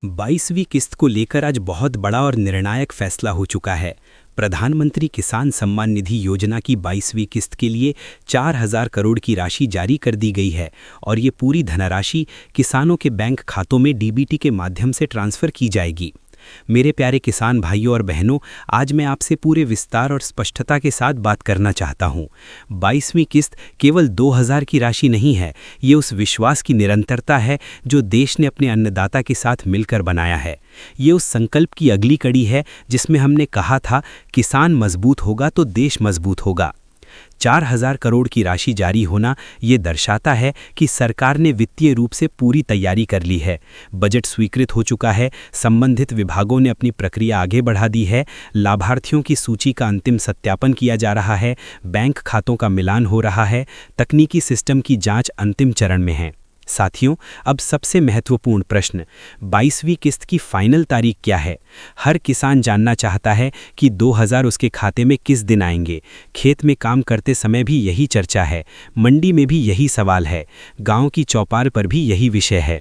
22वीं किस्त को लेकर आज बहुत बड़ा और निर्णायक फैसला हो चुका है। प्रधानमंत्री किसान सम्मान निधि योजना की 22वीं किस्त के लिए 4,000 करोड़ की राशि जारी कर दी गई है और ये पूरी धनराशि किसानों के बैंक खातों में डीबीटी के माध्यम से ट्रांसफ़र की जाएगी। मेरे प्यारे किसान भाइयों और बहनों, आज मैं आपसे पूरे विस्तार और स्पष्टता के साथ बात करना चाहता हूं। 22वीं किस्त केवल 2,000 की राशि नहीं है, ये उस विश्वास की निरंतरता है जो देश ने अपने अन्नदाता के साथ मिलकर बनाया है। ये उस संकल्प की अगली कड़ी है जिसमें हमने कहा था, किसान मजबूत होगा तो देश मजबूत होगा। 4,000 करोड़ की राशि जारी होना ये दर्शाता है कि सरकार ने वित्तीय रूप से पूरी तैयारी कर ली है। बजट स्वीकृत हो चुका है, संबंधित विभागों ने अपनी प्रक्रिया आगे बढ़ा दी है, लाभार्थियों की सूची का अंतिम सत्यापन किया जा रहा है, बैंक खातों का मिलान हो रहा है, तकनीकी सिस्टम की जांच अंतिम चरण में है। साथियों, अब सबसे महत्वपूर्ण प्रश्न, 22वीं किस्त की फाइनल तारीख क्या है? हर किसान जानना चाहता है कि 2,000 उसके खाते में किस दिन आएंगे। खेत में काम करते समय भी यही चर्चा है, मंडी में भी यही सवाल है, गांव की चौपाल पर भी यही विषय है।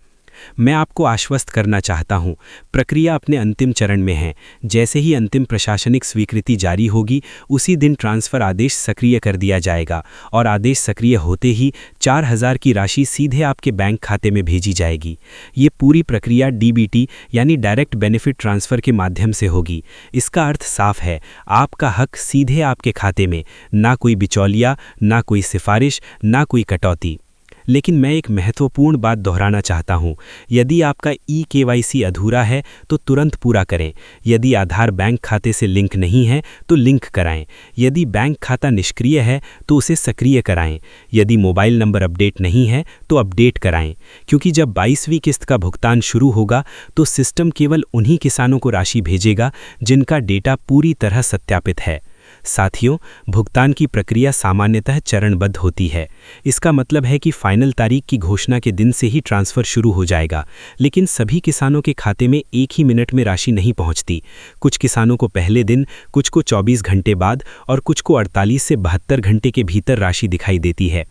मैं आपको आश्वस्त करना चाहता हूं, प्रक्रिया अपने अंतिम चरण में है। जैसे ही अंतिम प्रशासनिक स्वीकृति जारी होगी, उसी दिन ट्रांसफ़र आदेश सक्रिय कर दिया जाएगा और आदेश सक्रिय होते ही 4,000 की राशि सीधे आपके बैंक खाते में भेजी जाएगी। ये पूरी प्रक्रिया डीबीटी यानी डायरेक्ट बेनिफिट ट्रांसफ़र के माध्यम से होगी। इसका अर्थ साफ है, आपका हक सीधे आपके खाते में, ना कोई बिचौलिया, ना कोई सिफारिश, ना कोई कटौती। लेकिन मैं एक महत्वपूर्ण बात दोहराना चाहता हूं, यदि आपका ई-केवाईसी अधूरा है तो तुरंत पूरा करें। यदि आधार बैंक खाते से लिंक नहीं है तो लिंक कराएं। यदि बैंक खाता निष्क्रिय है तो उसे सक्रिय कराएं। यदि मोबाइल नंबर अपडेट नहीं है तो अपडेट कराएं, क्योंकि जब 22वीं किस्त का भुगतान शुरू होगा तो सिस्टम केवल उन्हीं किसानों को राशि भेजेगा जिनका डेटा पूरी तरह सत्यापित है। साथियों, भुगतान की प्रक्रिया सामान्यतः चरणबद्ध होती है। इसका मतलब है कि फाइनल तारीख की घोषणा के दिन से ही ट्रांसफ़र शुरू हो जाएगा, लेकिन सभी किसानों के खाते में एक ही मिनट में राशि नहीं पहुंचती। कुछ किसानों को पहले दिन, कुछ को 24 घंटे बाद और कुछ को 48 से 72 घंटे के भीतर राशि दिखाई देती है।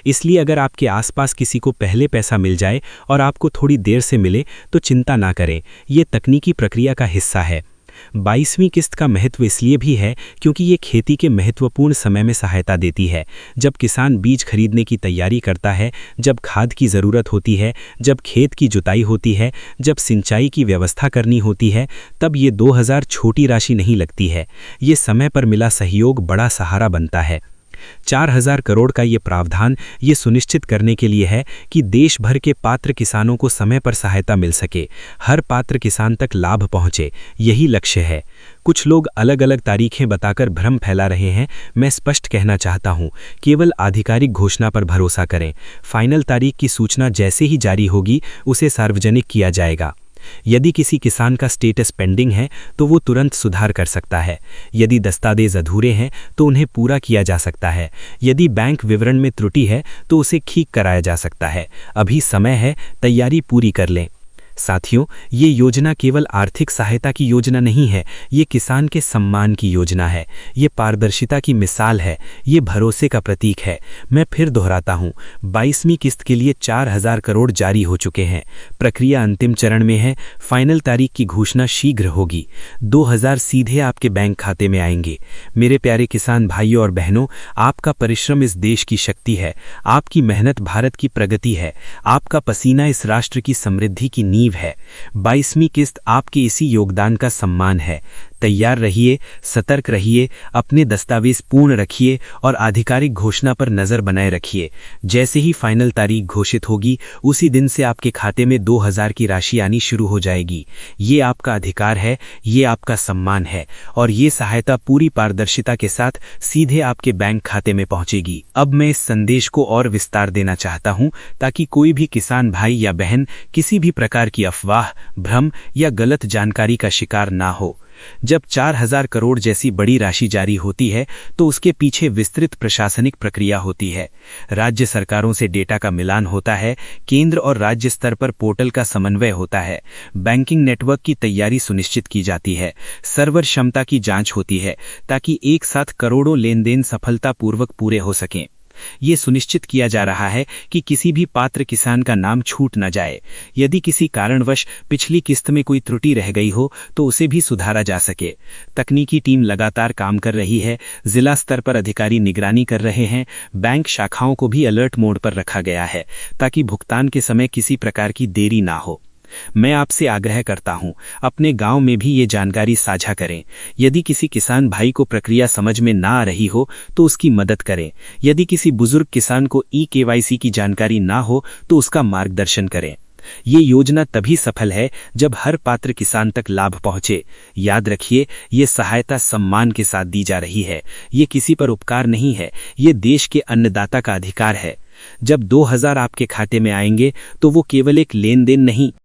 इसलिए अगर आपके आसपास किसी को पहले पैसा मिल जाए और आपको थोड़ी देर से मिले तो चिंता ना करें, ये तकनीकी प्रक्रिया का हिस्सा है। 22वीं किस्त का महत्व इसलिए भी है क्योंकि ये खेती के महत्वपूर्ण समय में सहायता देती है। जब किसान बीज खरीदने की तैयारी करता है, जब खाद की ज़रूरत होती है, जब खेत की जुताई होती है, जब सिंचाई की व्यवस्था करनी होती है, तब ये 2,000 छोटी राशि नहीं लगती है। ये समय पर मिला सहयोग बड़ा सहारा बनता है। 4,000 करोड़ का ये प्रावधान ये सुनिश्चित करने के लिए है कि देश भर के पात्र किसानों को समय पर सहायता मिल सके, हर पात्र किसान तक लाभ पहुंचे, यही लक्ष्य है। कुछ लोग अलग अलग तारीखें बताकर भ्रम फैला रहे हैं। मैं स्पष्ट कहना चाहता हूं, केवल आधिकारिक घोषणा पर भरोसा करें। फाइनल तारीख की सूचना जैसे ही जारी होगी, उसे सार्वजनिक किया जाएगा। यदि किसी किसान का स्टेटस पेंडिंग है तो वो तुरंत सुधार कर सकता है। यदि दस्तावेज अधूरे हैं तो उन्हें पूरा किया जा सकता है। यदि बैंक विवरण में त्रुटि है तो उसे ठीक कराया जा सकता है। अभी समय है, तैयारी पूरी कर लें। साथियों, ये योजना केवल आर्थिक सहायता की योजना नहीं है, ये किसान के सम्मान की योजना है। ये पारदर्शिता की मिसाल है, ये भरोसे का प्रतीक है। मैं फिर दोहराता हूँ, 22वीं किस्त के लिए 4,000 करोड़ जारी हो चुके हैं। प्रक्रिया अंतिम चरण में है, फाइनल तारीख की घोषणा शीघ्र होगी। 2,000 सीधे आपके बैंक खाते में आएंगे। मेरे प्यारे किसान भाइयों और बहनों, आपका परिश्रम इस देश की शक्ति है, आपकी मेहनत भारत की प्रगति है, आपका पसीना इस राष्ट्र की समृद्धि की नींव है। 22वीं किस्त आपके इसी योगदान का सम्मान है। तैयार रहिए, सतर्क रहिए, अपने दस्तावेज पूर्ण रखिए और आधिकारिक घोषणा पर नजर बनाए रखिए। जैसे ही फाइनल तारीख घोषित होगी, उसी दिन से आपके खाते में 2,000 की राशि आनी शुरू हो जाएगी। ये आपका अधिकार है, ये आपका सम्मान है और ये सहायता पूरी पारदर्शिता के साथ सीधे आपके बैंक खाते में पहुंचेगी। अब मैं इस संदेश को और विस्तार देना चाहता हूं ताकि कोई भी किसान भाई या बहन किसी भी प्रकार की अफवाह, भ्रम या गलत जानकारी का शिकार ना हो। जब 4,000 करोड़ जैसी बड़ी राशि जारी होती है तो उसके पीछे विस्तृत प्रशासनिक प्रक्रिया होती है। राज्य सरकारों से डेटा का मिलान होता है, केंद्र और राज्य स्तर पर पोर्टल का समन्वय होता है, बैंकिंग नेटवर्क की तैयारी सुनिश्चित की जाती है, सर्वर क्षमता की जांच होती है ताकि एक साथ करोड़ों लेन देन सफलतापूर्वक पूरे हो सकें। ये सुनिश्चित किया जा रहा है कि किसी भी पात्र किसान का नाम छूट न जाए। यदि किसी कारणवश पिछली किस्त में कोई त्रुटि रह गई हो तो उसे भी सुधारा जा सके। तकनीकी टीम लगातार काम कर रही है, जिला स्तर पर अधिकारी निगरानी कर रहे हैं, बैंक शाखाओं को भी अलर्ट मोड पर रखा गया है ताकि भुगतान के समय किसी प्रकार की देरी ना हो। मैं आपसे आग्रह करता हूं, अपने गांव में भी ये जानकारी साझा करें। यदि किसी किसान भाई को प्रक्रिया समझ में ना आ रही हो तो उसकी मदद करें। यदि किसी बुजुर्ग किसान को ई-केवाईसी की जानकारी ना हो तो उसका मार्गदर्शन करें। ये योजना तभी सफल है जब हर पात्र किसान तक लाभ पहुंचे। याद रखिए, ये सहायता सम्मान के साथ दी जा रही है। ये किसी पर उपकार नहीं है, ये देश के अन्नदाता का अधिकार है। जब 2000 आपके खाते में आएंगे तो वो केवल एक लेन देन नहीं